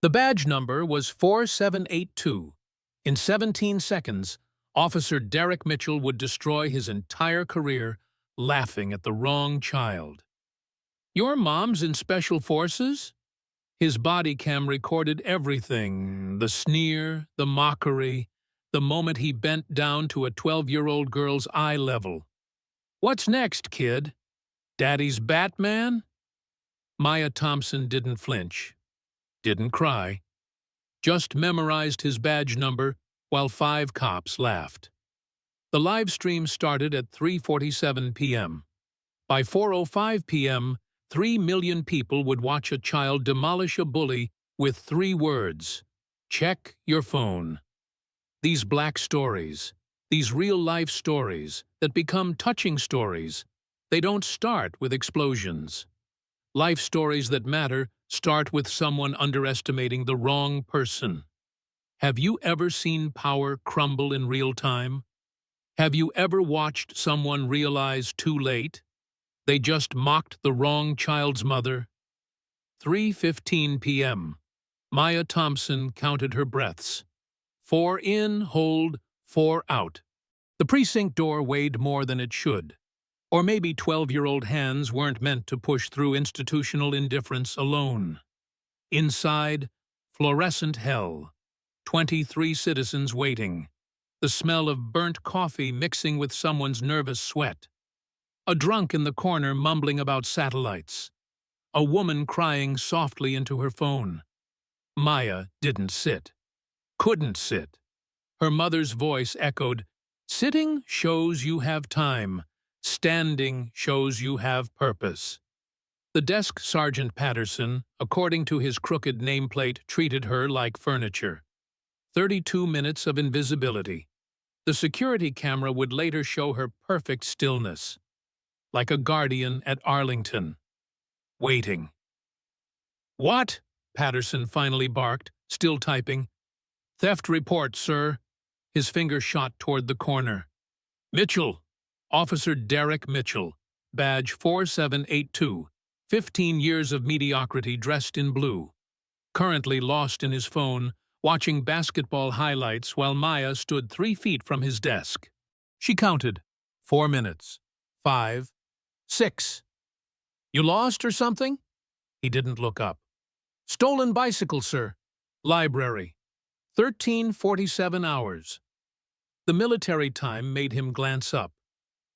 The badge number was 4782. In 17 seconds, Officer Derek Mitchell would destroy his entire career laughing at the wrong child. "Your mom's in Special Forces?" His body cam recorded everything, the sneer, the mockery, the moment he bent down to a 12-year-old girl's eye level. "What's next, kid? Daddy's Batman?" Maya Thompson didn't flinch, didn't cry, just memorized his badge number while 5 cops laughed. The live stream started at 3:47 p.m. By 4:05 p.m., 3 million people would watch a child demolish a bully with 3 words: "Check your phone." These black stories, these real-life stories that become touching stories, they don't start with explosions. Life stories that matter start with someone underestimating the wrong person. Have you ever seen power crumble in real time? Have you ever watched someone realize too late they just mocked the wrong child's mother? 3:15 p.m. Maya Thompson counted her breaths. 4 in, hold, 4 out. The precinct door weighed more than it should. Or maybe 12-year-old hands weren't meant to push through institutional indifference alone. Inside, fluorescent hell. 23 citizens waiting. The smell of burnt coffee mixing with someone's nervous sweat. A drunk in the corner mumbling about satellites. A woman crying softly into her phone. Maya didn't sit. Couldn't sit. Her mother's voice echoed, "Sitting shows you have time. Standing shows you have purpose." The desk sergeant Patterson, according to his crooked nameplate, treated her like furniture. 32 minutes of invisibility. The security camera would later show her perfect stillness, like a guardian at Arlington. Waiting. "What?" Patterson finally barked, still typing. "Theft report, sir." His finger shot toward the corner. "Mitchell. Officer Derek Mitchell. Badge 4782. 15 years of mediocrity dressed in blue. Currently lost in his phone, watching basketball highlights while Maya stood 3 feet from his desk. She counted. 4 minutes. 5. 6. "You lost or something?" He didn't look up. "Stolen bicycle, sir. Library. 13:47 hours. The military time made him glance up.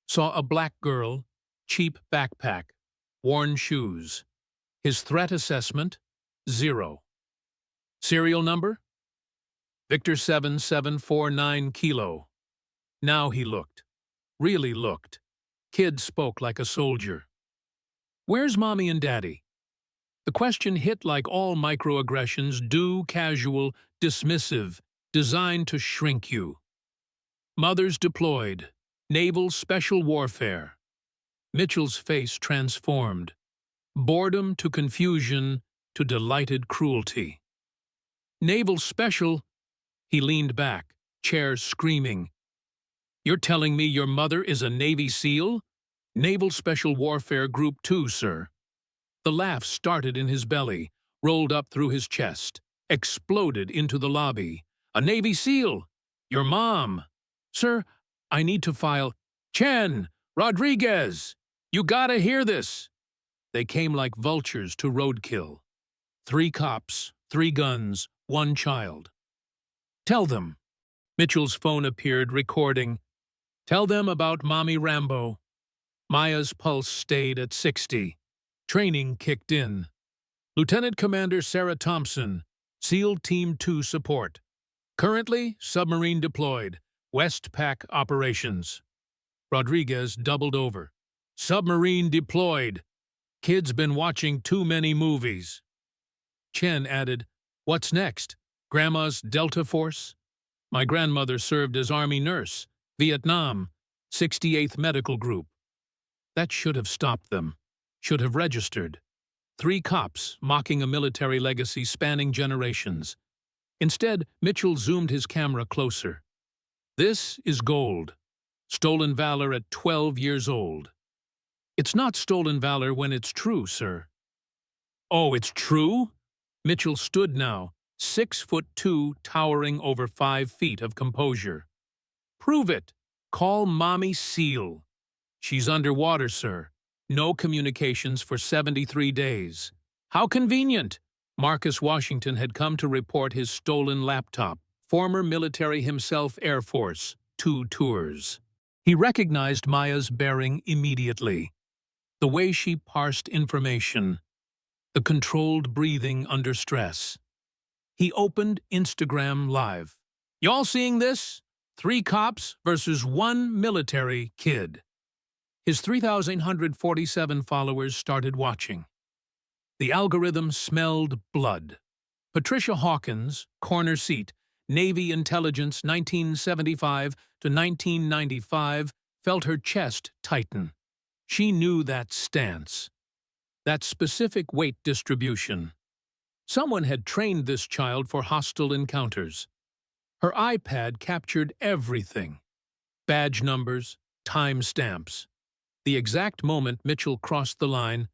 Saw a black girl, cheap backpack, worn shoes. His threat assessment, 0. Serial number? Victor 7749 Kilo. Now he looked. Really looked. Kid spoke like a soldier. "Where's Mommy and Daddy?" The question hit like all microaggressions, due, casual, dismissive, designed to shrink you. Mothers deployed. Naval Special Warfare. Mitchell's face transformed. Boredom to confusion to delighted cruelty. "Naval Special." He leaned back, chair screaming. "You're telling me your mother is a Navy SEAL?" "Naval Special Warfare Group 2, sir." The laugh started in his belly, rolled up through his chest, exploded into the lobby. "A Navy SEAL? Your mom?" "Sir, I need to file—" "Chen! Rodriguez! You gotta hear this!" They came like vultures to roadkill. 3 cops, 3 guns, 1 child. "Tell them." Mitchell's phone appeared, recording. "Tell them about Mommy Rambo." Maya's pulse stayed at 60. Training kicked in. "Lieutenant Commander Sarah Thompson, SEAL Team 2 support. Currently, submarine deployed. Westpac operations." Rodriguez doubled over. "Submarine deployed. Kid's been watching too many movies." Chen added, "What's next? Grandma's Delta Force?" "My grandmother served as Army nurse. Vietnam. 68th Medical Group." That should have stopped them. Should have registered. 3 cops mocking a military legacy spanning generations. Instead, Mitchell zoomed his camera closer. This is gold. Stolen valor at 12 years old. "It's not stolen valor when it's true, sir." "Oh, it's true?" Mitchell stood now, 6'2", towering over 5 feet of composure. "Prove it. Call Mommy Seal." "She's underwater, sir. No communications for 73 days. "How convenient." Marcus Washington had come to report his stolen laptop. Former military himself, Air Force, 2 tours. He recognized Maya's bearing immediately. The way she parsed information. The controlled breathing under stress. He opened Instagram Live. "Y'all seeing this? 3 cops versus 1 military kid." His 3,147 followers started watching. The algorithm smelled blood. Patricia Hawkins, corner seat, Navy intelligence 1975 to 1995, felt her chest tighten. She knew that stance, that specific weight distribution. Someone had trained this child for hostile encounters. Her iPad captured everything. Badge numbers, time stamps. The exact moment Mitchell crossed the line,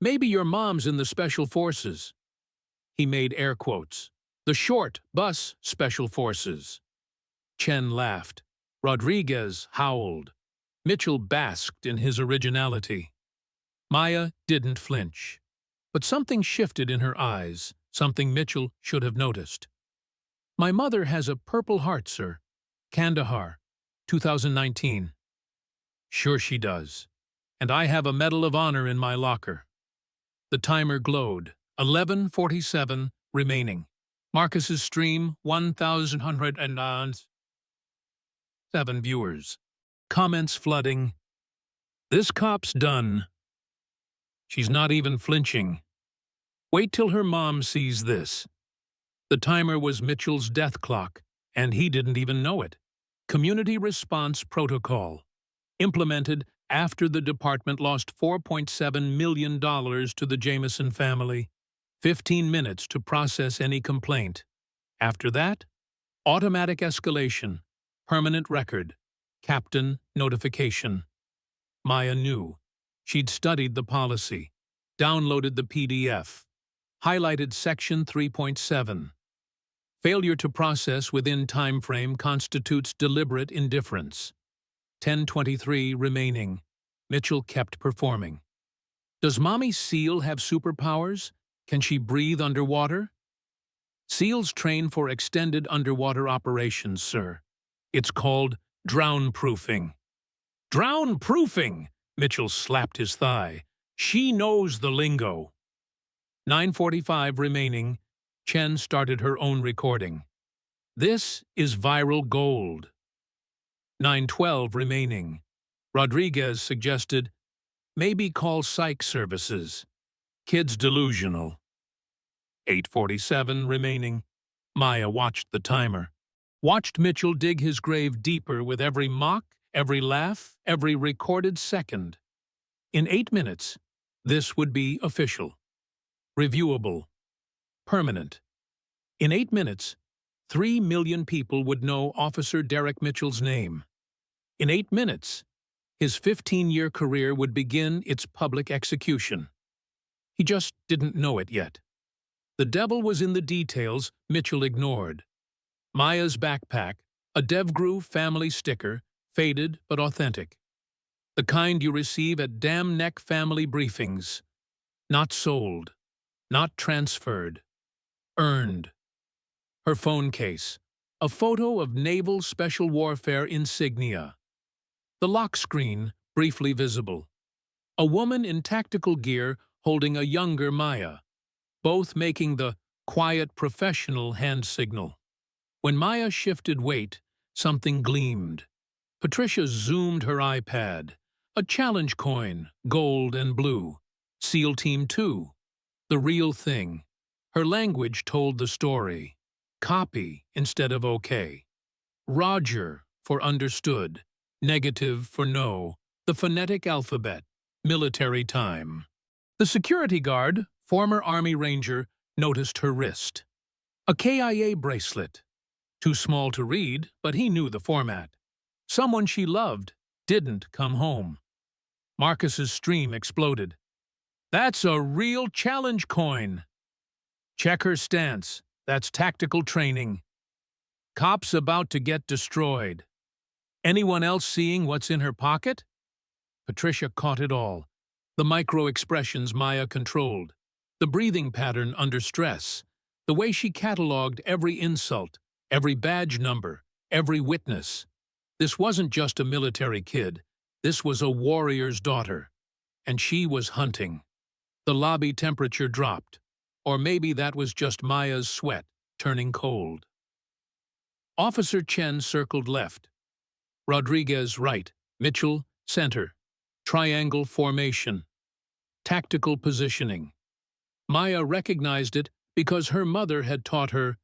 "Maybe your mom's in the Special Forces." He made air quotes. "The short bus Special Forces." Chen laughed. Rodriguez howled. Mitchell basked in his originality. Maya didn't flinch. But something shifted in her eyes, something Mitchell should have noticed. "My mother has a Purple Heart, sir. Kandahar, 2019. "Sure she does. And I have a Medal of Honor in my locker." The timer glowed. 11:47 remaining. Marcus's stream, 1,107 viewers. Comments flooding. "This cop's done. She's not even flinching. Wait till her mom sees this." The timer was Mitchell's death clock, and he didn't even know it. Community Response Protocol. Implemented after the department lost $4.7 million to the Jameson family. 15 minutes to process any complaint. After that, automatic escalation, permanent record, captain notification. Maya knew. She'd studied the policy, downloaded the PDF, highlighted Section 3.7. Failure to process within time frame constitutes deliberate indifference. 10:23 remaining. Mitchell kept performing. "Does Mommy Seal have superpowers? Can she breathe underwater?" "Seals train for extended underwater operations, sir. It's called drown-proofing." "Drown-proofing!" Mitchell slapped his thigh. "She knows the lingo." 9:45 remaining. Chen started her own recording. "This is viral gold." 9:12 remaining. Rodriguez suggested, "Maybe call psych services. Kid's delusional." 8:47 remaining. Maya watched the timer. Watched Mitchell dig his grave deeper with every mock, every laugh, every recorded second. In 8 minutes, this would be official. Reviewable. Permanent. In 8 minutes, 3 million people would know Officer Derek Mitchell's name. In 8 minutes, his 15-year career would begin its public execution. He just didn't know it yet. The devil was in the details Mitchell ignored. Maya's backpack, a DevGru family sticker, faded but authentic. The kind you receive at Damn Neck family briefings. Not sold, not transferred, earned. Her phone case, a photo of Naval Special Warfare insignia. The lock screen, briefly visible. A woman in tactical gear holding a younger Maya, both making the quiet professional hand signal. When Maya shifted weight, something gleamed. Patricia zoomed her iPad. A challenge coin, gold and blue. SEAL Team 2. The real thing. Her language told the story. Copy instead of okay. Roger for understood. Negative for no. The phonetic alphabet. Military time. The security guard, former Army Ranger, noticed her wrist. A KIA bracelet. Too small to read, but he knew the format. Someone she loved didn't come home. Marcus's stream exploded. "That's a real challenge coin." "Check her stance. That's tactical training. Cops about to get destroyed. Anyone else seeing what's in her pocket? Patricia caught it all. The micro-expressions Maya controlled. The breathing pattern under stress. The way she cataloged every insult, every badge number, every witness. This wasn't just a military kid. This was a warrior's daughter. And she was hunting. The lobby temperature dropped. Or maybe that was just Maya's sweat turning cold. Officer Chen circled left. Rodriguez right. Mitchell center. Triangle formation. Tactical positioning. Maya recognized it because her mother had taught her,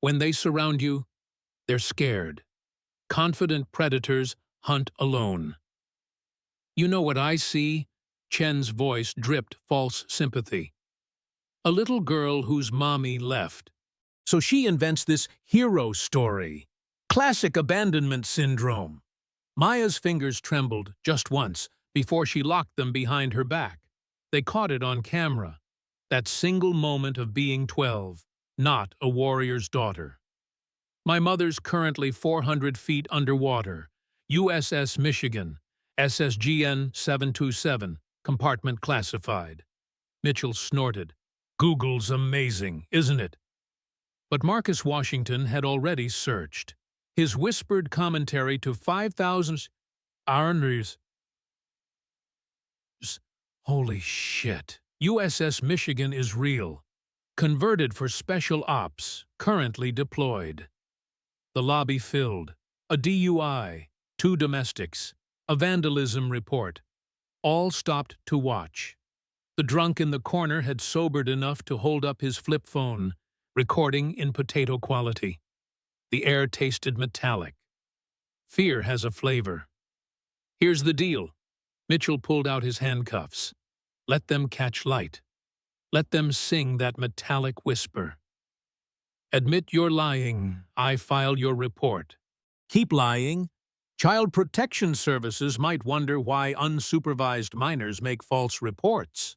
when they surround you, they're scared. Confident predators hunt alone. You know what I see? Chen's voice dripped false sympathy. A little girl whose mommy left. So she invents this hero story. Classic abandonment syndrome. Maya's fingers trembled just once before she locked them behind her back. They caught it on camera. That single moment of being 12, not a warrior's daughter. My mother's currently 400 feet underwater. USS Michigan, SSGN 727, compartment classified. Mitchell snorted. Google's amazing, isn't it? But Marcus Washington had already searched. His whispered commentary to 5,000 Arners. Holy shit. USS Michigan is real. Converted for special ops, currently deployed. The lobby filled. A DUI, 2 domestics, a vandalism report. All stopped to watch. The drunk in the corner had sobered enough to hold up his flip phone, recording in potato quality. The air tasted metallic. Fear has a flavor. Here's the deal. Mitchell pulled out his handcuffs. Let them catch light. Let them sing that metallic whisper. Admit you're lying. I file your report. Keep lying. Child Protection Services might wonder why unsupervised minors make false reports.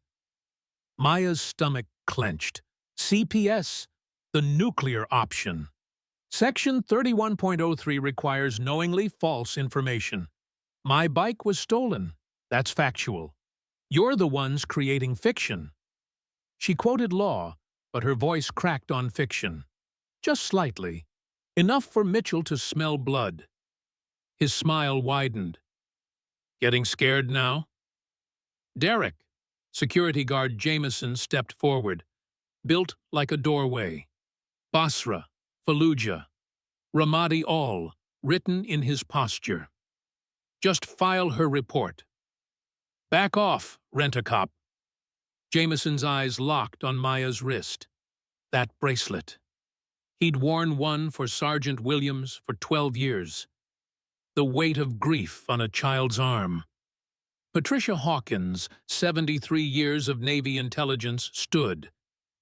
Maya's stomach clenched. CPS, the nuclear option. Section 31.03 requires knowingly false information. My bike was stolen. That's factual. You're the ones creating fiction. She quoted law, but her voice cracked on fiction. Just slightly. Enough for Mitchell to smell blood. His smile widened. Getting scared now? Derek, security guard Jameson stepped forward, built like a doorway. Basra, Fallujah, Ramadi all, written in his posture. Just file her report. Back off, rent-a-cop. Jameson's eyes locked on Maya's wrist. That bracelet. He'd worn one for Sergeant Williams for 12 years. The weight of grief on a child's arm. Patricia Hawkins, 73 years of Navy intelligence, stood,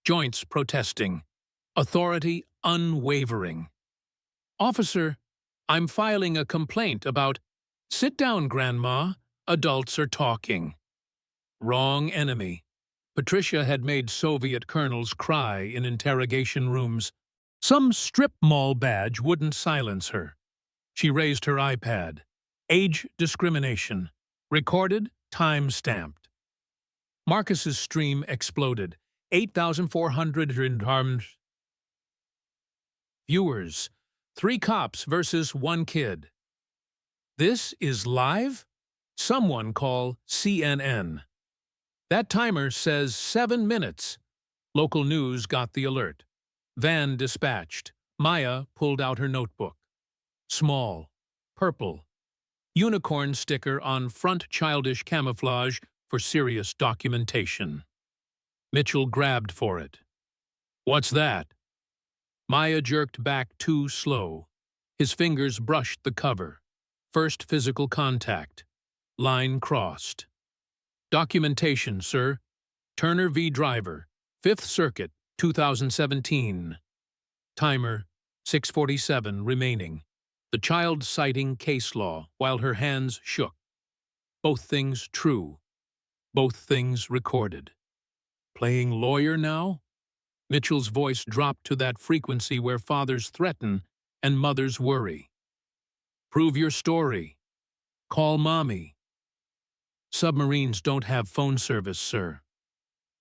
joints protesting, authority unwavering. Officer, I'm filing a complaint about... Sit down, Grandma. Adults are talking. Wrong enemy. Patricia had made Soviet colonels cry in interrogation rooms. Some strip mall badge wouldn't silence her. She raised her iPad. Age discrimination. Recorded, time-stamped. Marcus's stream exploded. 8,400 armed viewers. 3 cops versus 1 kid. This is live? Someone call CNN. That timer says 7 minutes. Local news got the alert. Van dispatched. Maya pulled out her notebook. Small. Purple. Unicorn sticker on front childish camouflage for serious documentation. Mitchell grabbed for it. What's that? Maya jerked back too slow. His fingers brushed the cover. First physical contact. Line crossed. Documentation, sir. Turner v. Driver, 5th Circuit, 2017. Timer, 6:47 remaining. The child citing case law while her hands shook. Both things true. Both things recorded. Playing lawyer now? Mitchell's voice dropped to that frequency where fathers threaten and mothers worry. Prove your story. Call mommy. Submarines don't have phone service, sir.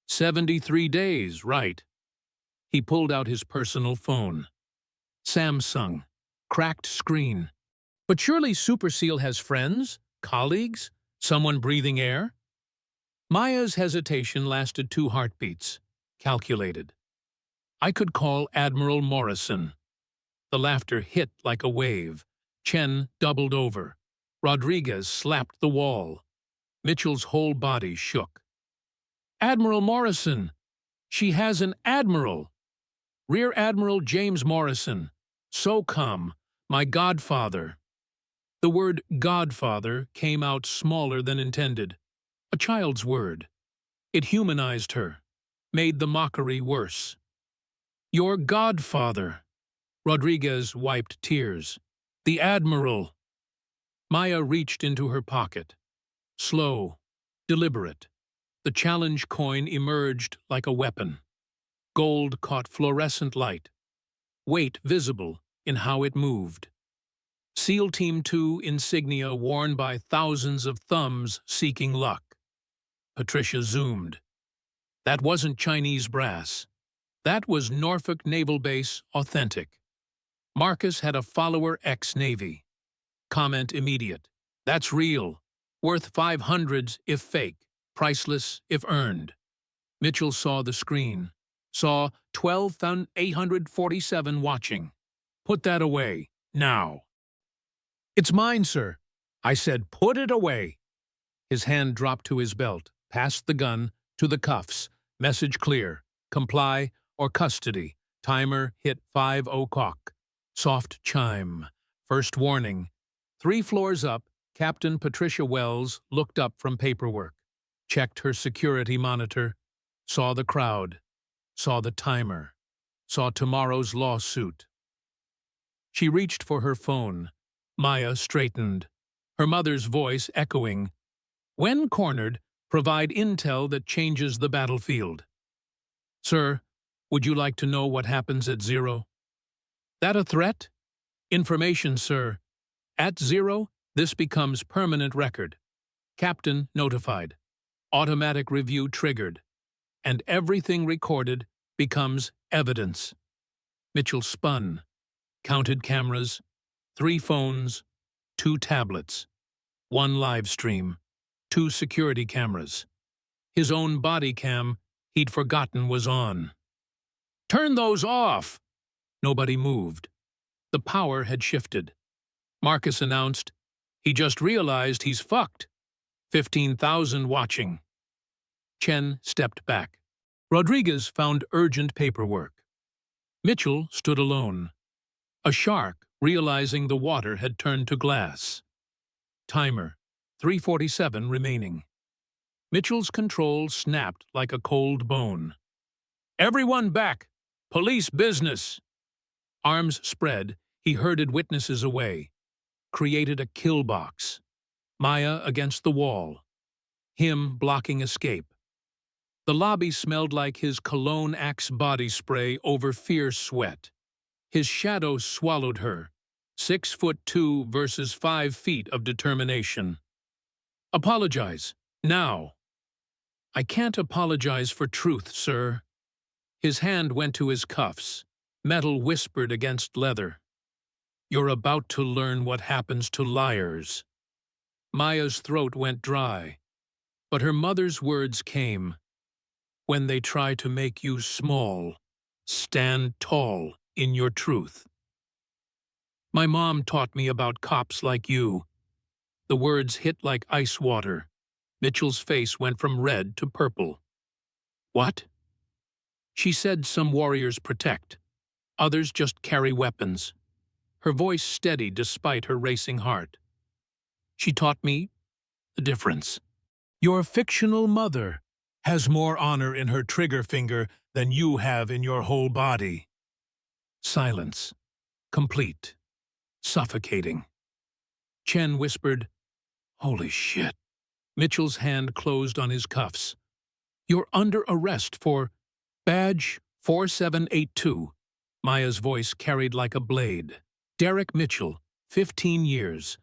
73 days, right. He pulled out his personal phone. Samsung. Cracked screen. But surely Super Seal has friends, colleagues, someone breathing air? Maya's hesitation lasted 2 heartbeats. Calculated. I could call Admiral Morrison. The laughter hit like a wave. Chen doubled over. Rodriguez slapped the wall. Mitchell's whole body shook. Admiral Morrison! She has an admiral! Rear Admiral James Morrison. So come, my godfather. The word godfather came out smaller than intended. A child's word. It humanized her, made the mockery worse. Your godfather. Rodriguez wiped tears. The Admiral. Maya reached into her pocket. Slow, deliberate. The challenge coin emerged like a weapon. Gold caught fluorescent light. Weight visible in how it moved. SEAL Team 2 insignia worn by thousands of thumbs seeking luck. Patricia zoomed. That wasn't Chinese brass. That was Norfolk Naval Base authentic. Marcus had a follower ex-Navy. Comment immediate. That's real. Worth 500s if fake. Priceless if earned. Mitchell saw the screen. Saw 12,847 watching. Put that away. Now. It's mine, sir. I said put it away. His hand dropped to his belt, past the gun, to the cuffs. Message clear. Comply or custody. Timer hit 5 o'clock. Soft chime. First warning. 3 floors up, Captain Patricia Wells looked up from paperwork. Checked her security monitor. Saw the crowd. Saw the timer. Saw tomorrow's lawsuit. She reached for her phone. Maya straightened. Her mother's voice echoing. When cornered, provide intel that changes the battlefield. Sir, would you like to know what happens at 0? That a threat? Information, sir. At 0, this becomes permanent record. Captain notified. Automatic review triggered. And everything recorded becomes evidence. Mitchell spun. Counted cameras. 3 phones. 2 tablets. 1 live stream. 2 security cameras. His own body cam he'd forgotten was on. Turn those off! Nobody moved. The power had shifted. Marcus announced, he just realized he's fucked. 15,000 watching. Chen stepped back. Rodriguez found urgent paperwork. Mitchell stood alone. A shark realizing the water had turned to glass. Timer, 3:47 remaining. Mitchell's control snapped like a cold bone. Everyone back! Police business! Arms spread, he herded witnesses away. Created a kill box. Maya against the wall. Him blocking escape. The lobby smelled like his cologne Axe body spray over fierce sweat. His shadow swallowed her. 6'2" versus 5 feet of determination. Apologize. Now. I can't apologize for truth, sir. His hand went to his cuffs. Metal whispered against leather. You're about to learn what happens to liars. Maya's throat went dry. But her mother's words came. When they try to make you small, stand tall in your truth. My mom taught me about cops like you. The words hit like ice water. Mitchell's face went from red to purple. What? She said some warriors protect. Others just carry weapons. Her voice steady despite her racing heart. She taught me the difference. Your fictional mother has more honor in her trigger finger than you have in your whole body. Silence. Complete. Suffocating. Chen whispered, Holy shit. Mitchell's hand closed on his cuffs. You're under arrest for badge 4782. Maya's voice carried like a blade. Derek Mitchell, 15 years.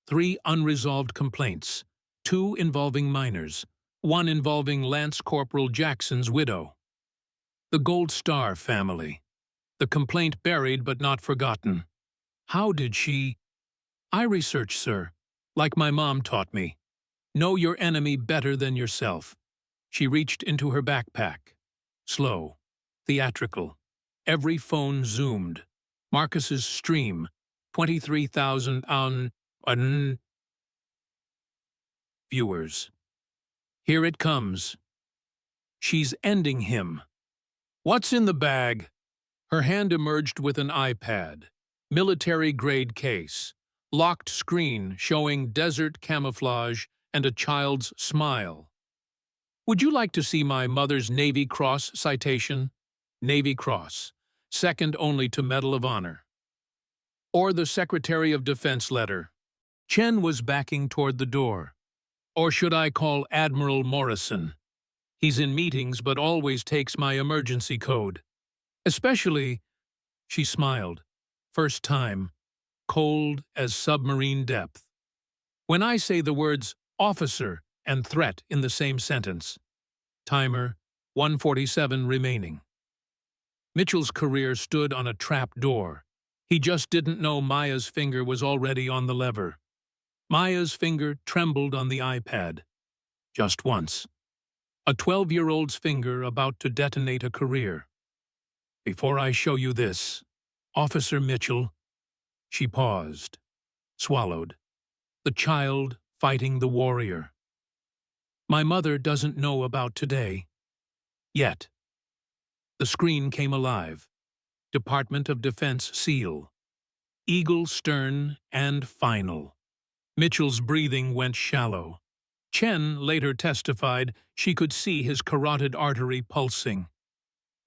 3 unresolved complaints. 2 involving minors. 1 involving Lance Corporal Jackson's widow. The Gold Star family. The complaint buried but not forgotten. How did she? I researched, sir. Like my mom taught me. Know your enemy better than yourself. She reached into her backpack. Slow. Theatrical. Every phone zoomed. Marcus's stream. 23,000 viewers. Here it comes. She's ending him. What's in the bag? Her hand emerged with an iPad. Military-grade case. Locked screen showing desert camouflage and a child's smile. Would you like to see my mother's Navy Cross citation? Navy Cross, second only to Medal of Honor. Or the Secretary of Defense letter. Chen was backing toward the door. Or should I call Admiral Morrison? He's in meetings but always takes my emergency code. Especially, she smiled, first time, cold as submarine depth. When I say the words officer and threat in the same sentence. Timer, 147 remaining. Mitchell's career stood on a trap door. He just didn't know Maya's finger was already on the lever. Maya's finger trembled on the iPad. Just once. A 12-year-old's finger about to detonate a career. Before I show you this, Officer Mitchell, she paused, swallowed. The child fighting the warrior. My mother doesn't know about today. Yet. The screen came alive. Department of Defense seal. Eagle stern and final. Mitchell's breathing went shallow. Chen later testified she could see his carotid artery pulsing.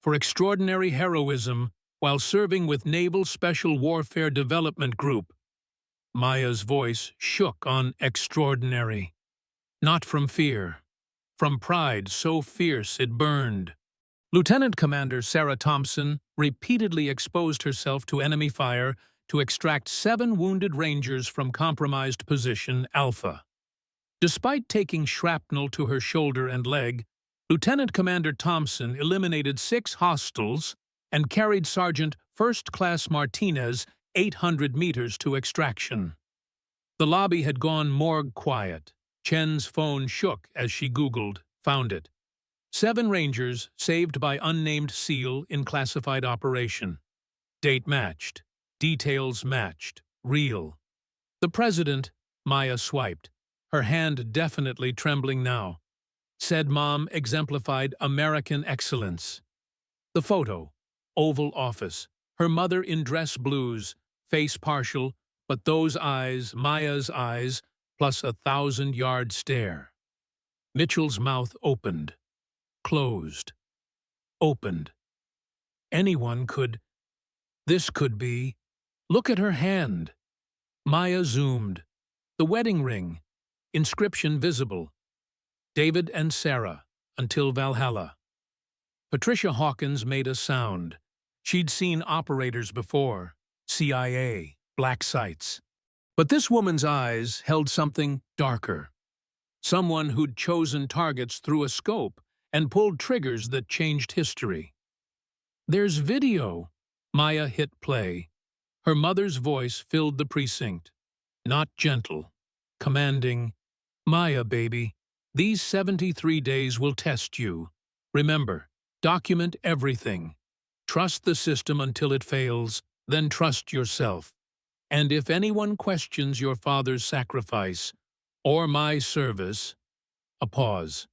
For extraordinary heroism while serving with Naval Special Warfare Development Group. Maya's voice shook on extraordinary. Not from fear. From pride so fierce it burned. Lieutenant Commander Sarah Thompson repeatedly exposed herself to enemy fire to extract 7 wounded Rangers from compromised position Alpha. Despite taking shrapnel to her shoulder and leg, Lieutenant Commander Thompson eliminated 6 hostiles and carried Sergeant First Class Martinez 800 meters to extraction. The lobby had gone morgue quiet. Chen's phone shook as she Googled, found it. 7 Rangers saved by unnamed SEAL in classified operation. Date matched. Details matched. Real. The President, Maya swiped, her hand definitely trembling now. Said Mom exemplified American excellence. The photo. Oval Office. Her mother in dress blues, face partial, but those eyes, Maya's eyes, plus a 1,000-yard stare. Mitchell's mouth opened. Closed. Opened. Anyone could. This could be. Look at her hand. Maya zoomed. The wedding ring. Inscription visible. David and Sarah, until Valhalla. Patricia Hawkins made a sound. She'd seen operators before. CIA, black sites. But this woman's eyes held something darker. Someone who'd chosen targets through a scope and pulled triggers that changed history. There's video. Maya hit play. Her mother's voice filled the precinct. Not gentle. Commanding. Maya, baby, these 73 days will test you. Remember, document everything. Trust the system until it fails, then trust yourself. And if anyone questions your father's sacrifice, or my service, a pause.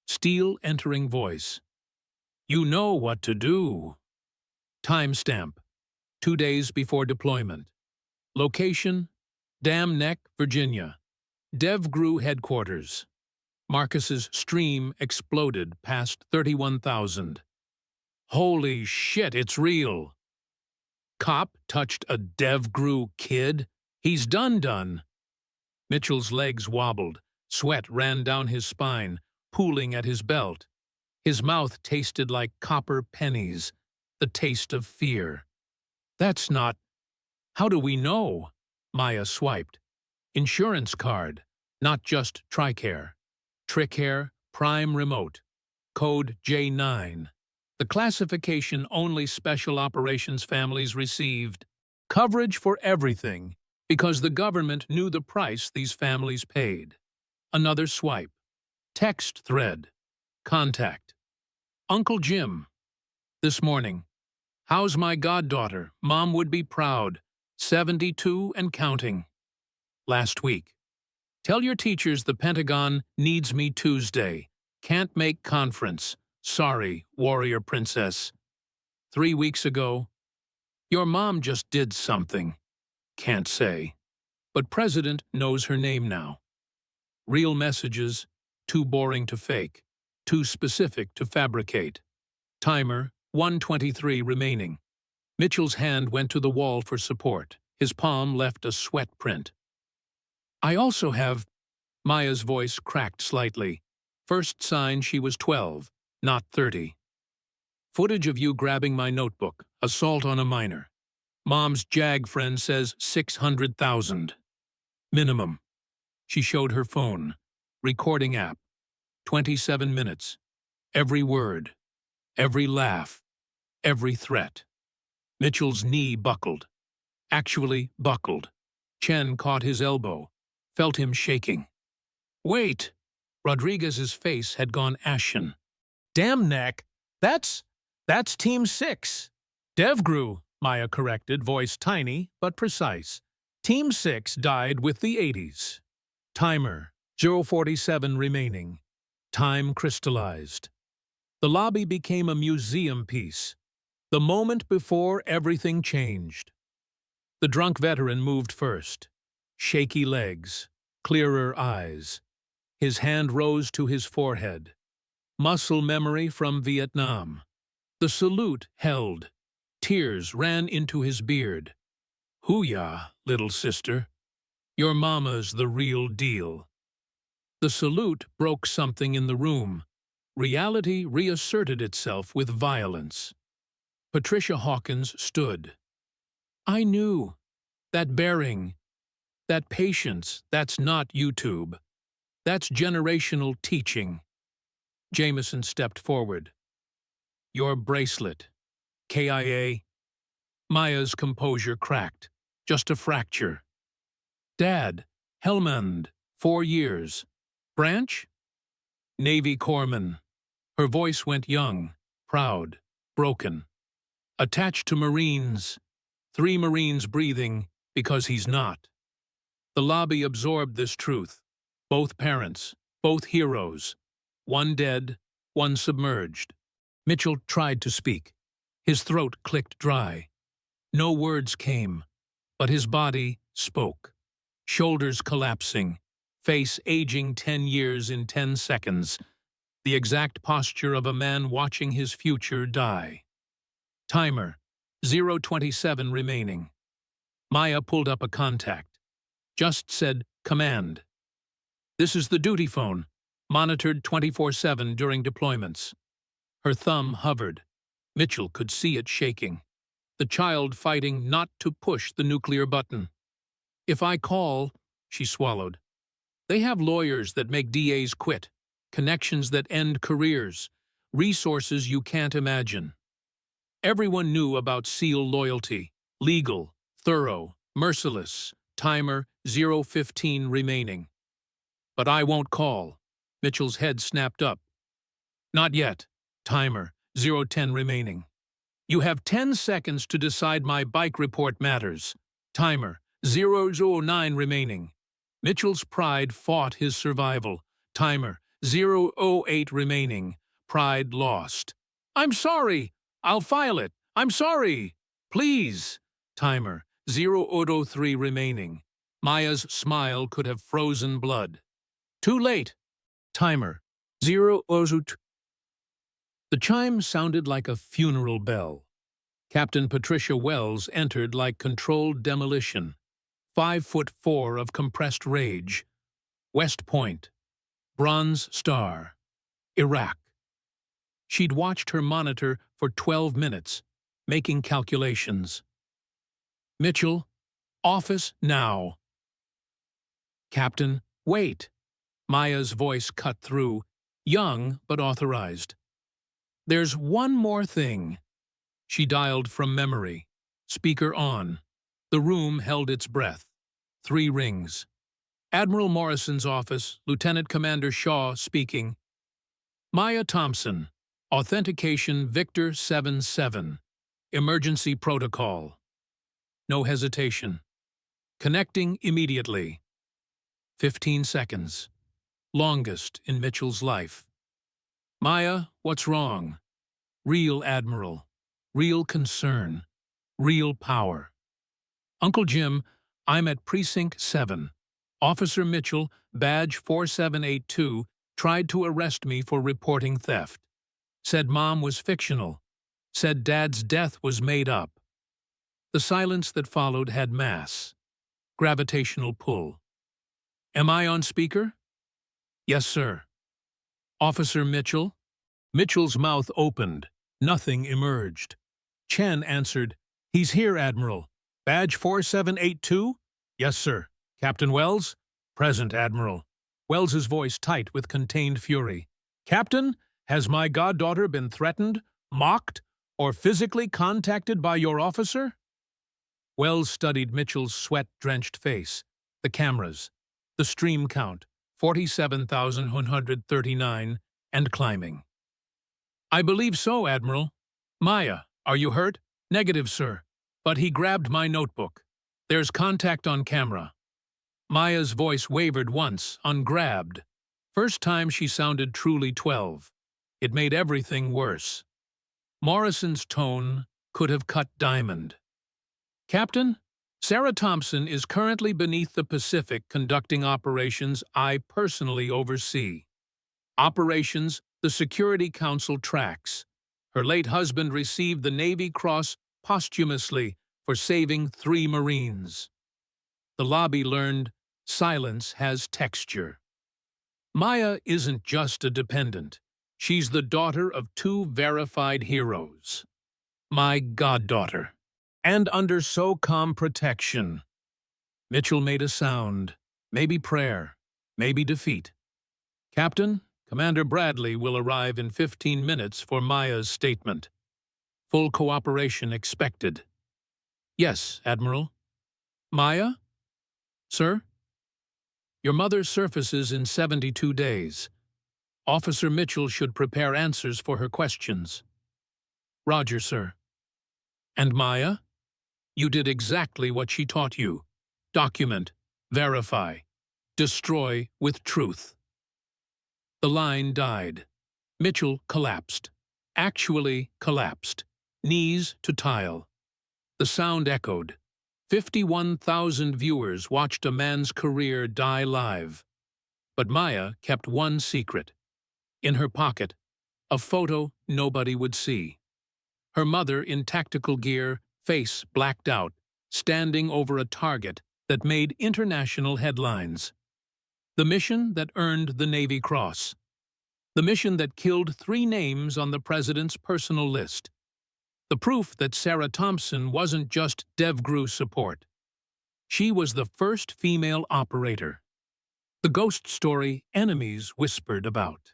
Steel entering voice. You know what to do. Timestamp. 2 days before deployment. Location, Dam Neck, Virginia. DevGru headquarters. Marcus's stream exploded past 31,000. Holy shit, it's real. Cop touched a DevGru kid? He's done. Mitchell's legs wobbled. Sweat ran down his spine, pooling at his belt. His mouth tasted like copper pennies. the taste of fear. That's not... How do we know? Maya swiped. Insurance card, not just TRICARE. TRICARE Prime Remote. Code J9. The classification only special operations families received. Coverage for everything, because the government knew the price these families paid. Another swipe. Text thread. Contact. Uncle Jim. This morning. How's my goddaughter? Mom would be proud. 72 and counting. Last week. Tell your teachers the Pentagon needs me Tuesday. Can't make conference. Sorry, warrior princess. 3 weeks ago. Your mom just did something. Can't say. But President knows her name now. Real messages, too boring to fake, too specific to fabricate. Timer, 1:23 remaining. Mitchell's hand went to the wall for support. His palm left a sweat print. I also have... Maya's voice cracked slightly. First sign she was 12, not 30. Footage of you grabbing my notebook. Assault on a minor. Mom's JAG friend says 600,000. Minimum. She showed her phone. Recording app. 27 minutes. Every word. Every laugh. Every threat. Mitchell's knee buckled. Actually buckled. Chen caught his elbow. Felt him shaking. Wait! Rodriguez's face had gone ashen. Damn neck! That's Team 6. Devgru, Maya corrected, voice tiny but precise. Team 6 died with the 80s. Timer, 0:47 remaining. Time crystallized. The lobby became a museum piece. The moment before everything changed. The drunk veteran moved first. Shaky legs, clearer eyes. His hand rose to his forehead. Muscle memory from Vietnam. The salute held. Tears ran into his beard. Hoo-yah, little sister. Your mama's the real deal. The salute broke something in the room. Reality reasserted itself with violence. Patricia Hawkins stood. I knew. That bearing. That patience, that's not YouTube. That's generational teaching. Jameson stepped forward. Your bracelet. KIA. Maya's composure cracked. Just a fracture. Dad. Helmand. 4 years. Branch? Navy corpsman. Her voice went young, proud, broken. Attached to Marines. 3 Marines breathing because he's not. The lobby absorbed this truth. Both parents, both heroes. One dead, one submerged. Mitchell tried to speak. His throat clicked dry. No words came, but his body spoke. Shoulders collapsing, face aging 10 years in 10 seconds. The exact posture of a man watching his future die. Timer, 0:27 remaining. Maya pulled up a contact. Just said, command. This is the duty phone, monitored 24/7 during deployments. Her thumb hovered. Mitchell could see it shaking. The child fighting not to push the nuclear button. If I call, she swallowed. They have lawyers that make DAs quit, connections that end careers, resources you can't imagine. Everyone knew about SEAL loyalty, legal, thorough, merciless, timer 0:15 remaining. But I won't call. Mitchell's head snapped up. Not yet. Timer 0:10 remaining. You have 10 seconds to decide my bike report matters. Timer 0:09 remaining. Mitchell's pride fought his survival. Timer 0:08 remaining. Pride lost. I'm sorry. I'll file it. I'm sorry. Please. Timer 0:03 remaining. Maya's smile could have frozen blood. Too late. Timer 0:02. The chime sounded like a funeral bell. Captain Patricia Wells entered like controlled demolition. 5'4" of compressed rage. West Point. Bronze Star. Iraq. She'd watched her monitor for 12 minutes. making calculations. Mitchell, office now. Captain, wait. Maya's voice cut through, young but authorized. There's one more thing. She dialed from memory. Speaker on. The room held its breath. 3 rings. Admiral Morrison's office, Lieutenant Commander Shaw speaking. Maya Thompson, Authentication Victor 77. Emergency Protocol. No hesitation. Connecting immediately. 15 seconds. Longest in Mitchell's life. Maya, what's wrong? Real Admiral. Real concern. Real power. Uncle Jim, I'm at Precinct 7. Officer Mitchell, badge 4782, tried to arrest me for reporting theft. Said Mom was fictional. Said Dad's death was made up. The silence that followed had mass. Gravitational pull. Am I on speaker? Yes, sir. Officer Mitchell? Mitchell's mouth opened. Nothing emerged. Chen answered, He's here, Admiral. Badge 4782? Yes, sir. Captain Wells? Present, Admiral. Wells's voice tight with contained fury. Captain, has my goddaughter been threatened, mocked, or physically contacted by your officer? Wells studied Mitchell's sweat-drenched face, the cameras, the stream count, 47,139, and climbing. I believe so, Admiral. Maya, are you hurt? Negative, sir. But he grabbed my notebook. There's contact on camera. Maya's voice wavered once, ungrabbed. First time she sounded truly 12. It made everything worse. Morrison's tone could have cut diamond. Captain, Sarah Thompson is currently beneath the Pacific conducting operations I personally oversee. Operations the Security Council tracks. Her late husband received the Navy Cross posthumously for saving 3 Marines. The lobby learned silence has texture. Maya isn't just a dependent. She's the daughter of 2 verified heroes. My goddaughter. And under SOCOM protection. Mitchell made a sound. Maybe prayer. Maybe defeat. Captain, Commander Bradley will arrive in 15 minutes for Maya's statement. Full cooperation expected. Yes, Admiral. Maya? Sir? Your mother surfaces in 72 days. Officer Mitchell should prepare answers for her questions. Roger, sir. And Maya? You did exactly what she taught you. Document, verify, destroy with truth. The line died. Mitchell collapsed. Actually collapsed. Knees to tile. The sound echoed. 51,000 viewers watched a man's career die live. But Maya kept one secret. In her pocket, a photo nobody would see. Her mother in tactical gear, face blacked out, standing over a target that made international headlines. The mission that earned the Navy Cross. The mission that killed 3 names on the president's personal list. The proof that Sarah Thompson wasn't just DevGru support. She was the first female operator. The ghost story enemies whispered about.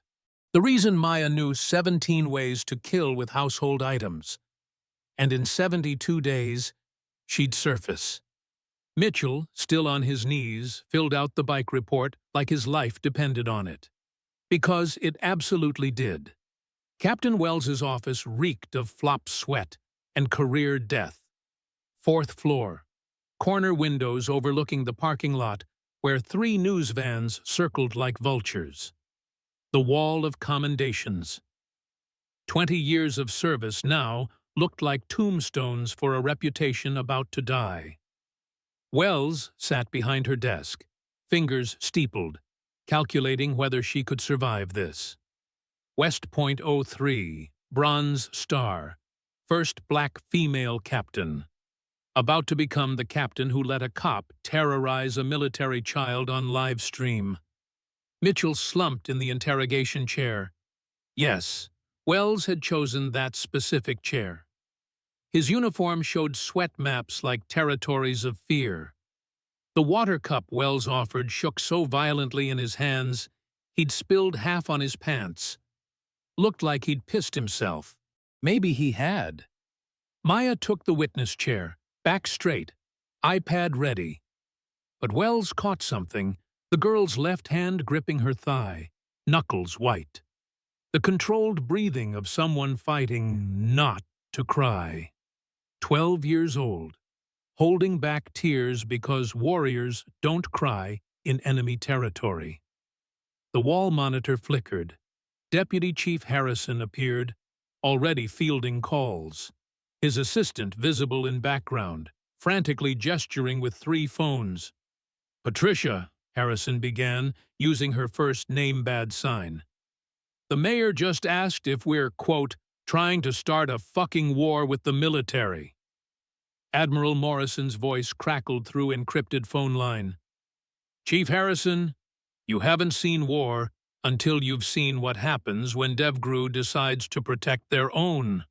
The reason Maya knew 17 ways to kill with household items. And in 72 days, she'd surface. Mitchell, still on his knees, filled out the bike report like his life depended on it. Because it absolutely did. Captain Wells's office reeked of flop sweat and career death. 4th floor. Corner windows overlooking the parking lot where 3 news vans circled like vultures. The wall of commendations. 20 years of service now looked like tombstones for a reputation about to die. Wells sat behind her desk, fingers steepled, calculating whether she could survive this. West Point 03, Bronze Star, first black female captain. About to become the captain who let a cop terrorize a military child on live stream. Mitchell slumped in the interrogation chair. Yes, Wells had chosen that specific chair. His uniform showed sweat maps like territories of fear. The water cup Wells offered shook so violently in his hands, he'd spilled half on his pants. Looked like he'd pissed himself. Maybe he had. Maya took the witness chair, back straight, iPad ready. But Wells caught something, the girl's left hand gripping her thigh, knuckles white. The controlled breathing of someone fighting not to cry. 12 years old, holding back tears because warriors don't cry in enemy territory. The wall monitor flickered. Deputy Chief Harrison appeared, already fielding calls. His assistant visible in background, frantically gesturing with 3 phones. "Patricia," Harrison began, using her first name-bad sign. "The mayor just asked if we're, quote, trying to start a fucking war with the military." Admiral Morrison's voice crackled through encrypted phone line. "Chief Harrison, you haven't seen war until you've seen what happens when DevGru decides to protect their own."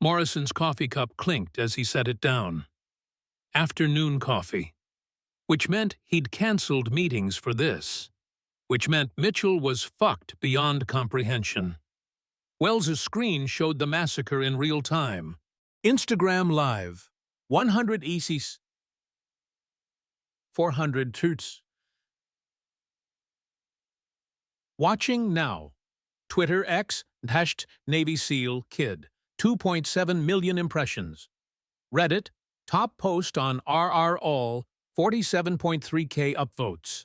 Morrison's coffee cup clinked as he set it down. Afternoon coffee. Which meant he'd cancelled meetings for this. Which meant Mitchell was fucked beyond comprehension. Wells's screen showed the massacre in real time. Instagram Live. 100 ECs. 400 toots. Watching now. Twitter X, hashed Navy SEAL Kid. 2.7 million impressions. Reddit, top post on RR All, 47.3K upvotes.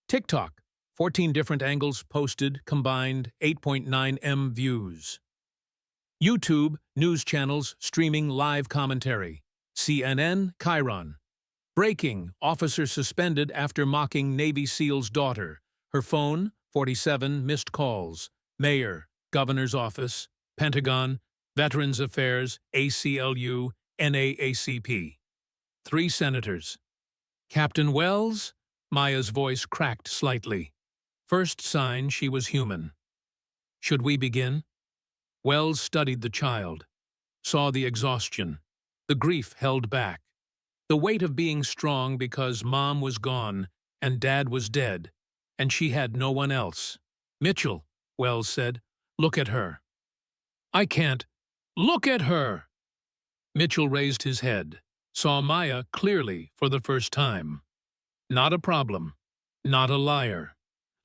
TikTok, 14 different angles posted, combined 8.9 M views. YouTube, news channels streaming live commentary. CNN, Chiron. Breaking, officer suspended after mocking Navy SEAL's daughter. Her phone, 47 missed calls. Mayor, Governor's Office, Pentagon, Veterans Affairs, ACLU, NAACP. 3 senators. Captain Wells? Maya's voice cracked slightly. First sign she was human. Should we begin? Wells studied the child, saw the exhaustion, the grief held back, the weight of being strong because Mom was gone and Dad was dead, and she had no one else. "Mitchell," Wells said, "look at her." "I can't. Look at her!" Mitchell raised his head, saw Maya clearly for the first time. Not a problem, not a liar.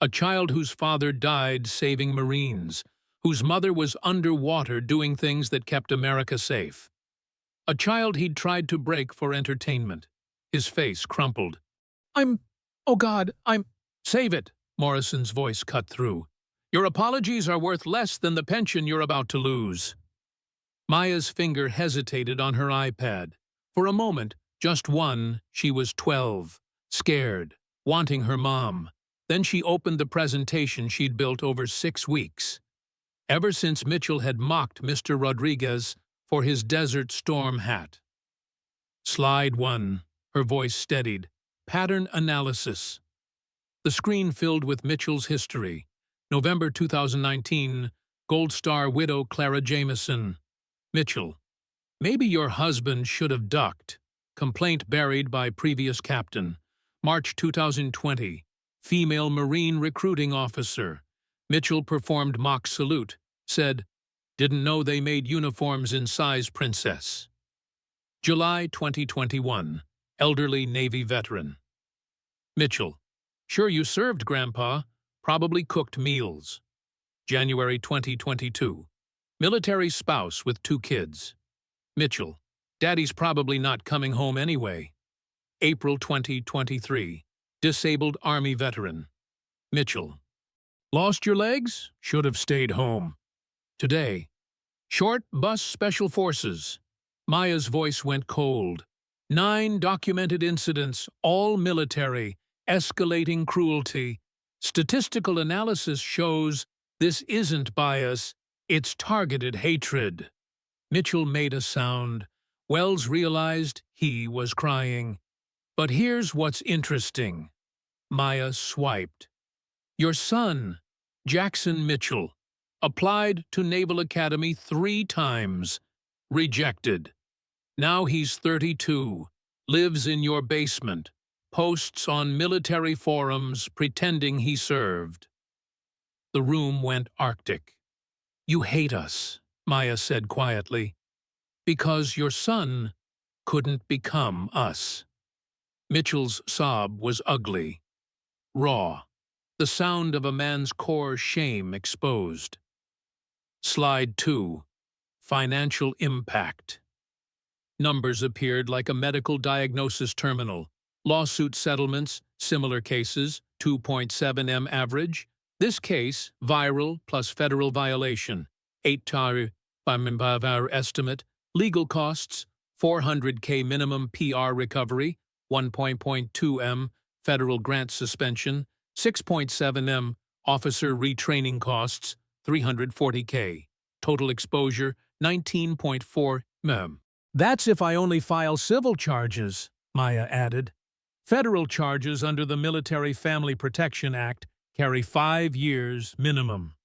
A child whose father died saving Marines, whose mother was underwater doing things that kept America safe. A child he'd tried to break for entertainment. His face crumpled. Oh God, Save it," Morrison's voice cut through. "Your apologies are worth less than the pension you're about to lose." Maya's finger hesitated on her iPad. For a moment, just one, she was 12, scared, wanting her mom. Then she opened the presentation she'd built over 6 weeks. Ever since Mitchell had mocked Mr. Rodriguez for his Desert Storm hat. Slide 1, her voice steadied. Pattern analysis. The screen filled with Mitchell's history. November 2019, Gold Star widow Clara Jameson. Mitchell. Maybe your husband should have ducked. Complaint buried by previous captain. March 2020. Female Marine recruiting officer. Mitchell performed mock salute. Said, "Didn't know they made uniforms in size, princess." July 2021. Elderly Navy veteran. Mitchell. "Sure you served, Grandpa. Probably cooked meals." January 2022. Military spouse with 2 kids. Mitchell. "Daddy's probably not coming home anyway." April 2023. Disabled Army veteran. Mitchell. "Lost your legs? Should have stayed home." Today. Short bus special forces. Maya's voice went cold. 9 documented incidents, all military, escalating cruelty. Statistical analysis shows this isn't bias, it's targeted hatred. Mitchell made a sound. Wells realized he was crying. But here's what's interesting. Maya swiped. "Your son, Jackson Mitchell, applied to Naval Academy 3 times. rejected. Now he's 32, lives in your basement, posts on military forums pretending he served. The room went arctic. You hate us, Maya said quietly, because your son couldn't become us. Mitchell's sob was ugly, raw, the sound of a man's core shame exposed. Slide 2. Financial impact. Numbers appeared like a medical diagnosis terminal. Lawsuit settlements, similar cases, 2.7 M average. This case, viral plus federal violation, 8 estimate. Legal costs, 400K minimum PR recovery, 1.2 M federal grant suspension, 6.7 M officer retraining costs, 340K. Total exposure, 19.4 M. That's if I only file civil charges, Maya added. Federal charges under the Military Family Protection Act carry 5 years minimum.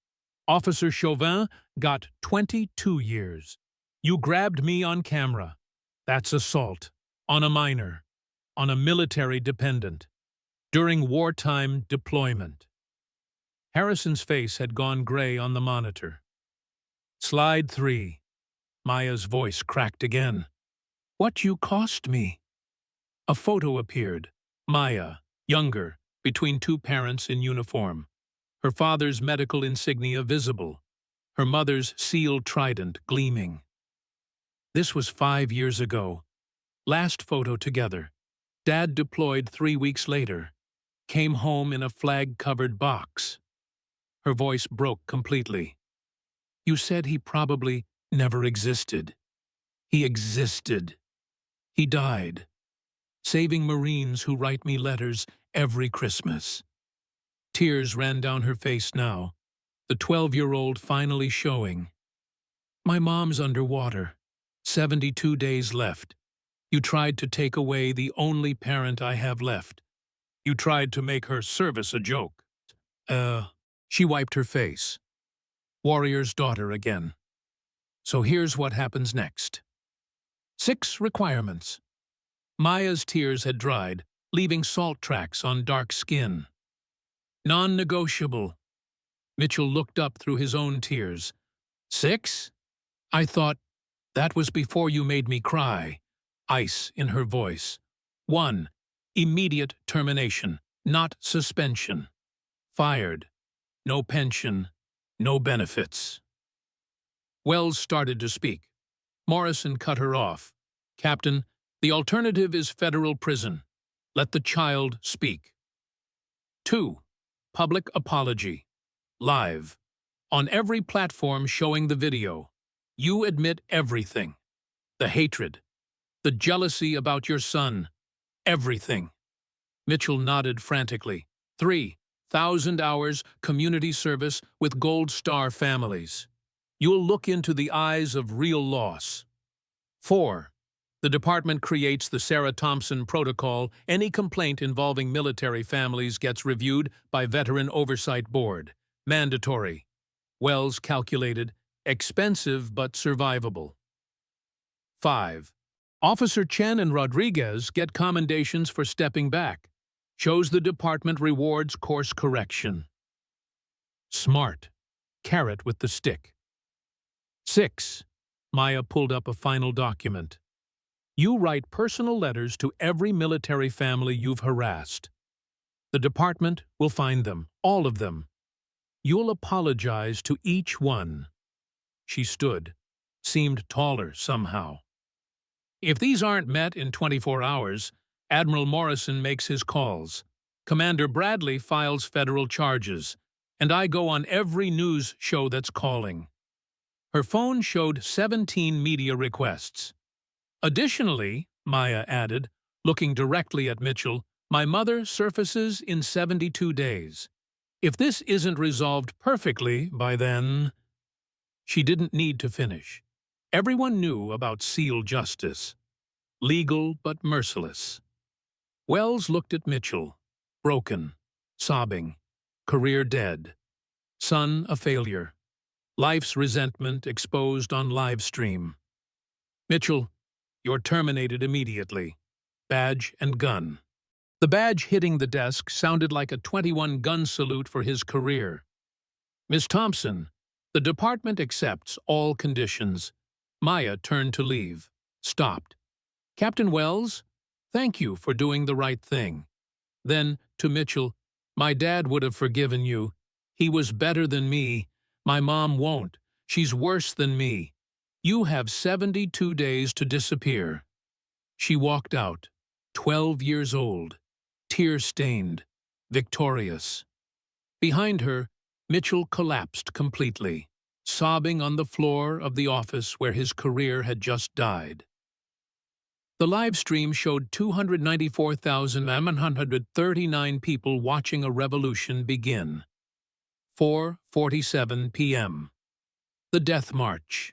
Officer Chauvin got 22 years. You grabbed me on camera. That's assault. On a minor. On a military dependent. During wartime deployment. Harrison's face had gone gray on the monitor. Slide 3. Maya's voice cracked again. What you cost me? A photo appeared. Maya, younger, between 2 parents in uniform. Her father's medical insignia visible. Her mother's sealed trident gleaming. This was 5 years ago. Last photo together. Dad deployed 3 weeks later. Came home in a flag-covered box. Her voice broke completely. You said he probably never existed. He existed. He died. Saving Marines who write me letters every Christmas. Tears ran down her face now, the 12-year-old finally showing. My mom's underwater. 72 days left. You tried to take away the only parent I have left. You tried to make her service a joke. She wiped her face. Warrior's daughter again. So here's what happens next. 6 requirements. Maya's tears had dried, leaving salt tracks on dark skin. Non-negotiable. Mitchell looked up through his own tears. 6? I thought, that was before you made me cry. Ice in her voice. 1. Immediate termination, not suspension. Fired. No pension, no benefits. Wells started to speak. Morrison cut her off. Captain, the alternative is federal prison. Let the child speak. 2. Public apology. Live. On every platform showing the video. You admit everything. The hatred. The jealousy about your son. Everything. Mitchell nodded frantically. 3,000 hours community service with Gold Star families. You'll look into the eyes of real loss. 4. The department creates the Sarah Thompson Protocol. Any complaint involving military families gets reviewed by Veteran Oversight Board. Mandatory. Wells calculated. Expensive but survivable. 5. Officer Chen and Rodriguez get commendations for stepping back. Shows the department rewards course correction. Smart. Carrot with the stick. 6. Maya pulled up a final document. You write personal letters to every military family you've harassed. The department will find them, all of them. You'll apologize to each one. She stood, seemed taller somehow. If these aren't met in 24 hours, Admiral Morrison makes his calls. Commander Bradley files federal charges, and I go on every news show that's calling. Her phone showed 17 media requests. Additionally, Maya added, looking directly at Mitchell, my mother surfaces in 72 days. If this isn't resolved perfectly by then... She didn't need to finish. Everyone knew about SEAL justice. Legal but merciless. Wells looked at Mitchell, broken, sobbing, career dead, son a failure, life's resentment exposed on live stream. Mitchell, you're terminated immediately. Badge and gun. The badge hitting the desk sounded like a 21-gun salute for his career. Miss Thompson, the department accepts all conditions. Maya turned to leave. Stopped. Captain Wells, thank you for doing the right thing. Then, to Mitchell, my dad would have forgiven you. He was better than me. My mom won't. She's worse than me. You have 72 days to disappear. She walked out, 12 years old, tear-stained, victorious. Behind her, Mitchell collapsed completely, sobbing on the floor of the office where his career had just died. The live stream showed 294,139 people watching a revolution begin. 4:47 p.m. The Death March.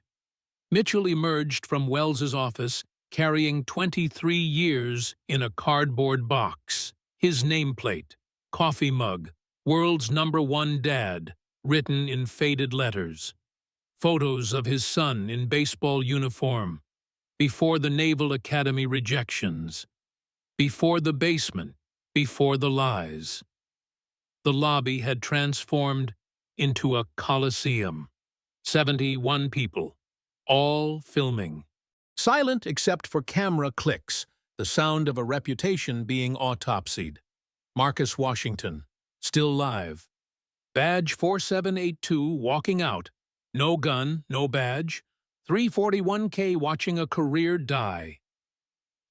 Mitchell emerged from Wells's office carrying 23 years in a cardboard box. His nameplate, coffee mug, world's #1 dad, written in faded letters. Photos of his son in baseball uniform. Before the Naval Academy rejections. Before the basement. Before the lies. The lobby had transformed into a coliseum. 71 people, all filming. Silent except for camera clicks, the sound of a reputation being autopsied. Marcus Washington, still live. Badge 4782 walking out. No gun, no badge. 341K watching a career die.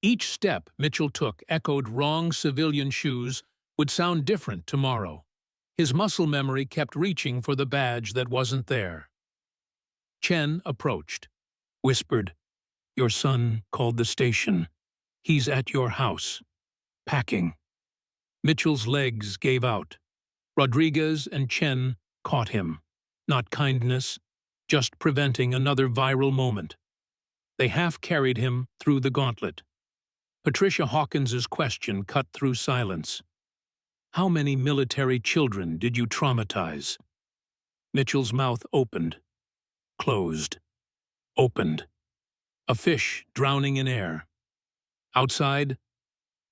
Each step Mitchell took echoed wrong civilian shoes would sound different tomorrow. His muscle memory kept reaching for the badge that wasn't there. Chen approached, whispered, "Your son called the station. He's at your house. Packing." Mitchell's legs gave out. Rodriguez and Chen caught him. Not kindness, just preventing another viral moment. They half-carried him through the gauntlet. Patricia Hawkins's question cut through silence. "How many military children did you traumatize?" Mitchell's mouth opened, closed, opened. A fish drowning in air. Outside,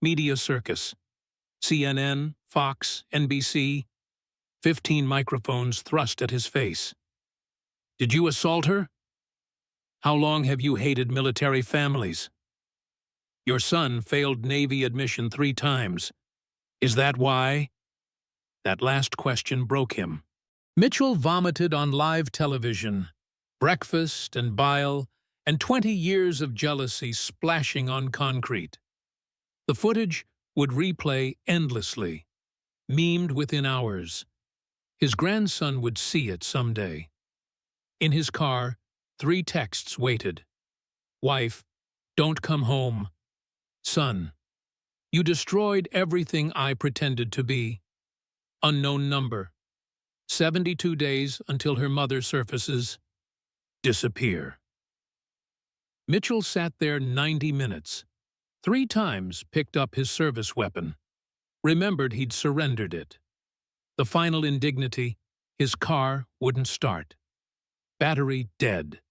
media circus. CNN, Fox, NBC. 15 microphones thrust at his face. "Did you assault her? How long have you hated military families? Your son failed Navy admission 3 times. Is that why?" That last question broke him. Mitchell vomited on live television. Breakfast and bile, and 20 years of jealousy splashing on concrete. The footage would replay endlessly, memed within hours. His grandson would see it someday. In his car, 3 texts waited. Wife, don't come home. Son, you destroyed everything I pretended to be. Unknown number. 72 days until her mother surfaces. Disappear. Mitchell sat there 90 minutes. 3 times picked up his service weapon. Remembered he'd surrendered it. The final indignity, his car wouldn't start. Battery dead.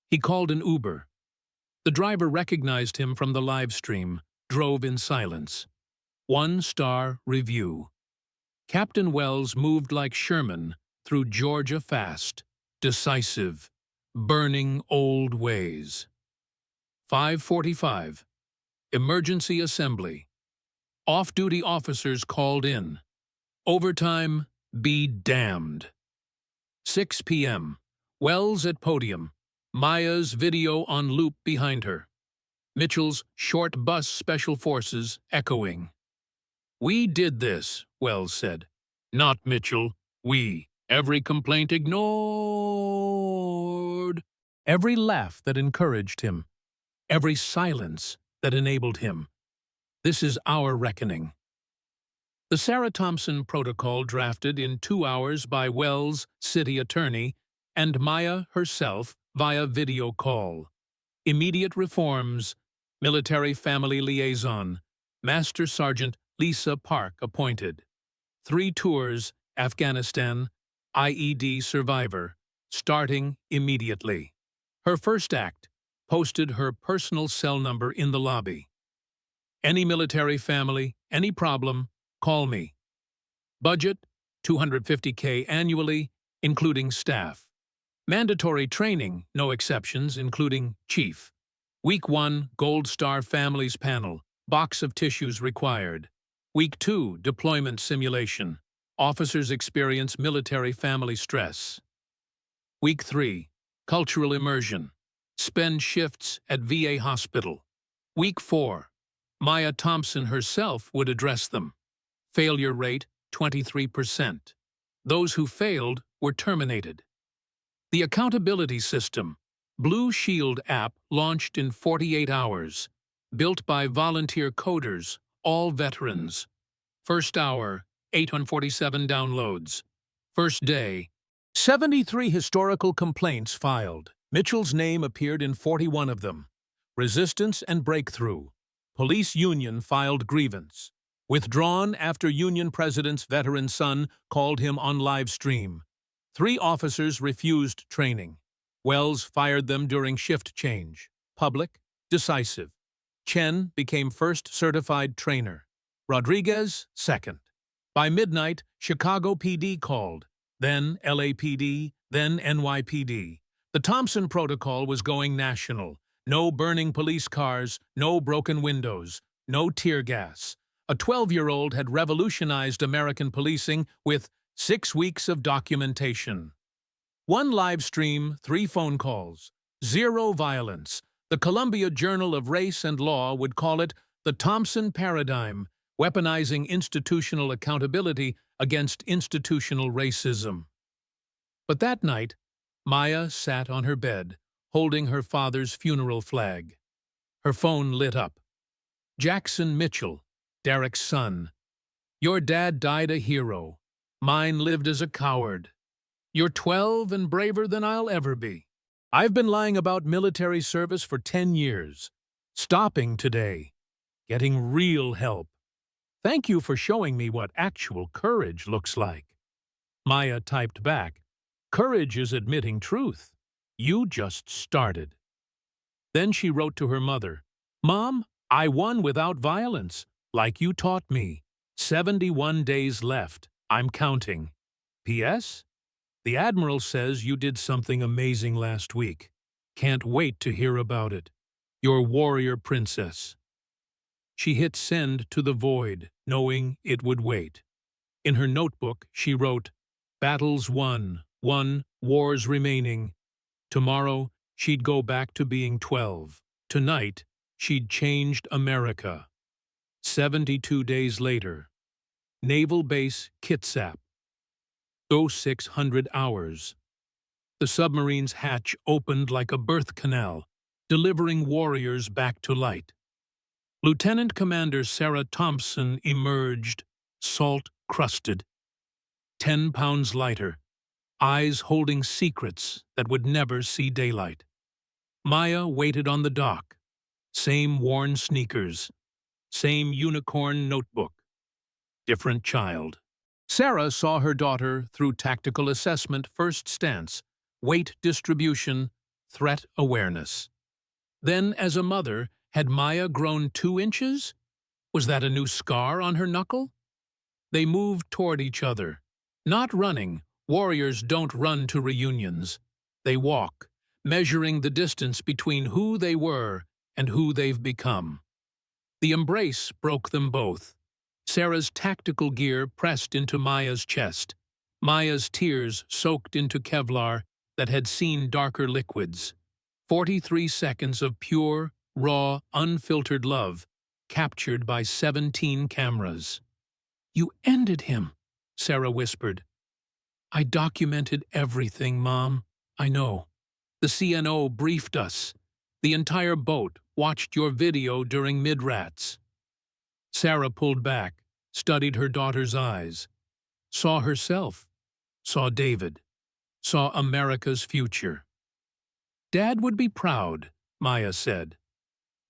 He called an Uber. The driver recognized him from the live stream, drove in silence. 1-star review. Captain Wells moved like Sherman through Georgia fast, decisive, burning old ways. 5:45. Emergency assembly. Off-duty officers called in. Overtime, be damned. 6 p.m. Wells at podium. Maya's video on loop behind her. Mitchell's short bus special forces echoing. "We did this," Wells said. "Not Mitchell. We. Every complaint ignored. Every laugh that encouraged him. Every silence that enabled him. This is our reckoning." The Sarah Thompson Protocol drafted in 2 hours by Wells' city attorney and Maya herself via video call. Immediate reforms. Military Family Liaison. Master Sergeant Lisa Park appointed. 3 tours, Afghanistan, IED survivor, starting immediately. Her first act, posted her personal cell number in the lobby. Any military family, any problem, call me. Budget, $250K annually, including staff. Mandatory training, no exceptions, including chief. Week 1, Gold Star Families Panel, box of tissues required. Week 2, deployment simulation. Officers experience military family stress. Week 3, cultural immersion. Spend shifts at VA hospital. Week 4, Maya Thompson herself would address them. Failure rate, 23%. Those who failed were terminated. The accountability system, Blue Shield app launched in 48 hours. Built by volunteer coders, all veterans. First hour, 847 downloads. First day, 73 historical complaints filed. Mitchell's name appeared in 41 of them. Resistance and breakthrough. Police union filed grievance. Withdrawn after union president's veteran son called him on live stream. 3 officers refused training. Wells fired them during shift change. Public, decisive. Chen became first certified trainer. Rodriguez, second. By midnight, Chicago PD called, then LAPD, then NYPD. The Thompson Protocol was going national. No burning police cars, no broken windows, no tear gas. A 12-year-old had revolutionized American policing with 6 weeks of documentation. 1 live stream, 3 phone calls, 0 violence. The Columbia Journal of Race and Law would call it the Thompson Paradigm, weaponizing institutional accountability against institutional racism. But that night, Maya sat on her bed, holding her father's funeral flag. Her phone lit up. Jackson Mitchell, Derek's son. Your dad died a hero. Mine lived as a coward. You're 12 and braver than I'll ever be. I've been lying about military service for 10 years. Stopping today. Getting real help. Thank you for showing me what actual courage looks like. Maya typed back, courage is admitting truth. You just started. Then she wrote to her mother, Mom, I won without violence, like you taught me. 71 days left. I'm counting. P.S. The Admiral says you did something amazing last week. Can't wait to hear about it. Your warrior princess. She hit send to the void, knowing it would wait. In her notebook, she wrote, Battles won, wars remaining. Tomorrow, she'd go back to being 12. Tonight, she'd changed America. 72 days later. Naval Base Kitsap. 0600 hours. The submarine's hatch opened like a birth canal, delivering warriors back to light. Lieutenant Commander Sarah Thompson emerged, salt-crusted. 10 pounds lighter, eyes holding secrets that would never see daylight. Maya waited on the dock. Same worn sneakers. Same unicorn notebook. Different child. Sarah saw her daughter through tactical assessment, first stance, weight distribution, threat awareness. Then, as a mother, had Maya grown 2 inches? Was that a new scar on her knuckle? They moved toward each other. Not running. Warriors don't run to reunions. They walk, measuring the distance between who they were and who they've become. The embrace broke them both. Sarah's tactical gear pressed into Maya's chest. Maya's tears soaked into Kevlar that had seen darker liquids. 43 seconds of pure, raw, unfiltered love, captured by 17 cameras. You ended him, Sarah whispered. I documented everything, Mom. I know. The CNO briefed us. The entire boat watched your video during mid-rats. Sarah pulled back, studied her daughter's eyes, saw herself, saw David, saw America's future. Dad would be proud, Maya said.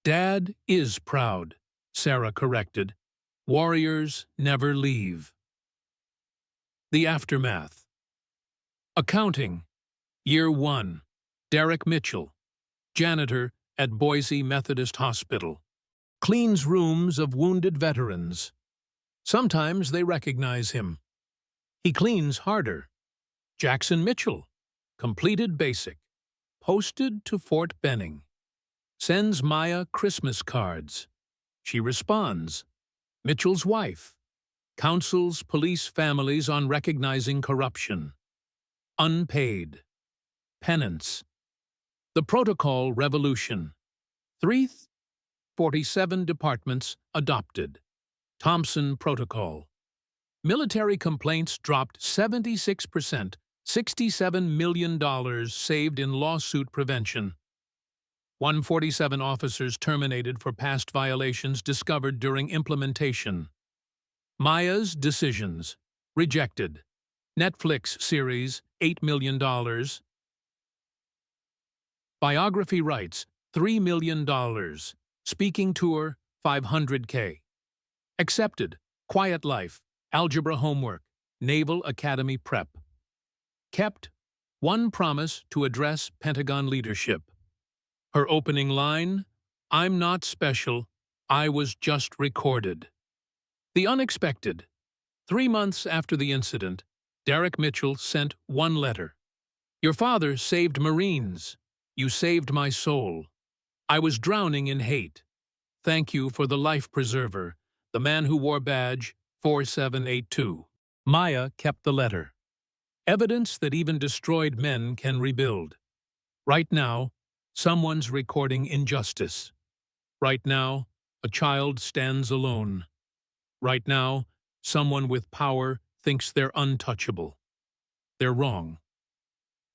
Dad is proud, Sarah corrected. Warriors never leave. The aftermath. Accounting. Year 1. Derek Mitchell. Janitor at Boise Methodist Hospital. Cleans rooms of wounded veterans. Sometimes they recognize him. He cleans harder. Jackson Mitchell, completed basic, posted to Fort Benning. Sends Maya Christmas cards. She responds. Mitchell's wife. Counsels police families on recognizing corruption. Unpaid. Penance. The Protocol Revolution. 347 departments adopted. Thompson Protocol. Military complaints dropped 76%, $67 million saved in lawsuit prevention. 147 officers terminated for past violations discovered during implementation. Maya's decisions. Rejected. Netflix series, $8 million. Biography rights, $3 million. Speaking tour, $500K. Accepted. Quiet life. Algebra homework. Naval Academy prep. Kept. One promise to address Pentagon leadership. Her opening line, I'm not special, I was just recorded. The unexpected. 3 months after the incident, Derek Mitchell sent one letter. Your father saved Marines. You saved my soul. I was drowning in hate. Thank you for the life preserver, the man who wore badge 4782. Maya kept the letter. Evidence that even destroyed men can rebuild. Right now, someone's recording injustice. Right now, a child stands alone. Right now, someone with power thinks they're untouchable. They're wrong.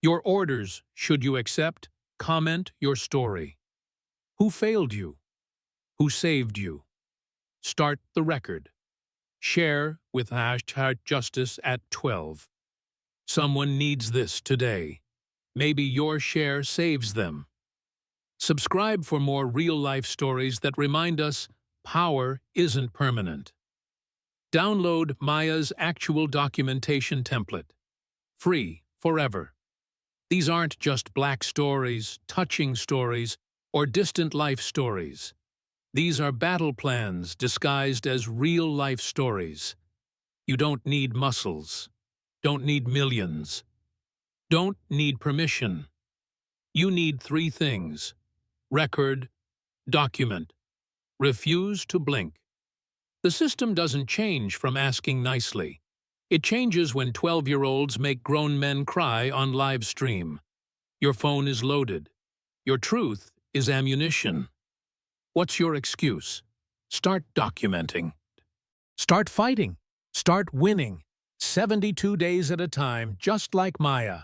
Your orders, should you accept, comment your story. Who failed you? Who saved you? Start the record. Share with #justice@12. Someone needs this today. Maybe your share saves them. Subscribe for more real-life stories that remind us power isn't permanent. Download Maya's actual documentation template. Free, forever. These aren't just black stories, touching stories, or distant life stories. These are battle plans disguised as real-life stories. You don't need muscles. Don't need millions. Don't need permission. You need 3 things. Record, document, refuse to blink. The system doesn't change from asking nicely. It changes when 12-year-olds make grown men cry on live stream. Your phone is loaded. Your truth is ammunition. What's your excuse? Start documenting. Start fighting. Start winning. 72 days at a time, just like Maya.